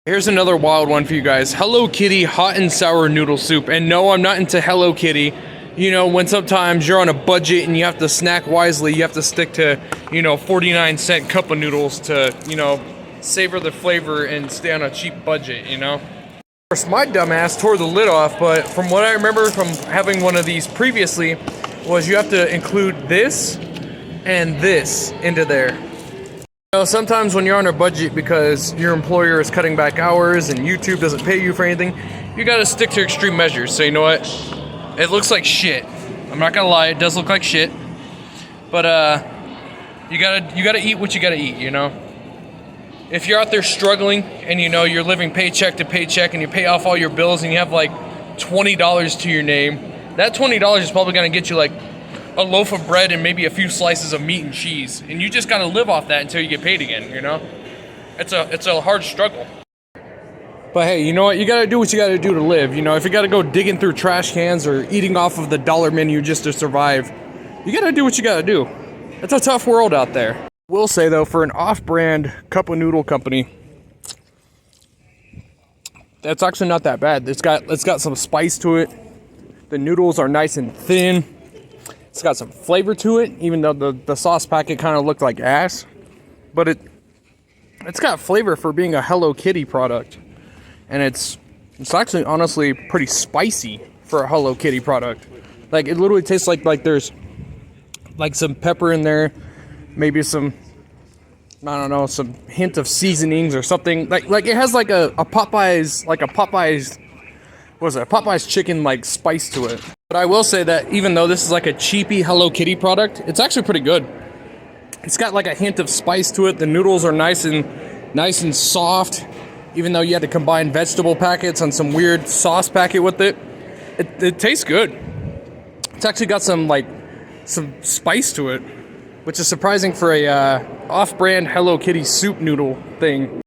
Here's another wild one for you guys. Hello Kitty hot and sour noodle soup. And no, I'm not into Hello Kitty. You know, when sometimes you're on a budget and you have to snack wisely, you have to stick to, 49-cent cup of noodles to, savor the flavor and stay on a cheap budget, Of course, my dumbass tore the lid off, but from what I remember from having one of these previously, was you have to include this and this into there. Sometimes when you're on a budget because your employer is cutting back hours and YouTube doesn't pay you for anything, you gotta stick to extreme measures. So you know what? It looks like shit. I'm not gonna lie, it does look like shit. But you gotta eat what you gotta eat, If you're out there struggling and you're living paycheck to paycheck and you pay off all your bills and you have like $20 to your name, that $20 is probably gonna get you like a loaf of bread and maybe a few slices of meat and cheese, and you just gotta live off that until you get paid again. It's a hard struggle. But hey, you know what? You gotta do what you gotta do to live. If you gotta go digging through trash cans or eating off of the dollar menu just to survive, you gotta do what you gotta do. It's a tough world out there. Will say though, for an off-brand cup of noodle company, that's actually not that bad. It's got some spice to it. The noodles are nice and thin. It's got some flavor to it, even though the sauce packet kind of looked like ass. But it's got flavor for being a Hello Kitty product. And it's actually honestly pretty spicy for a Hello Kitty product. Like, it literally tastes like there's like some pepper in there, maybe some, I don't know, some hint of seasonings or something. Like it has like a Popeyes, what is it, a Popeyes chicken like spice to it. But I will say that even though this is like a cheapy Hello Kitty product, it's actually pretty good. It's got like a hint of spice to it. The noodles are nice and soft, even though you had to combine vegetable packets on some weird sauce packet with it. It tastes good. It's actually got some spice to it, which is surprising for a off-brand Hello Kitty soup noodle thing.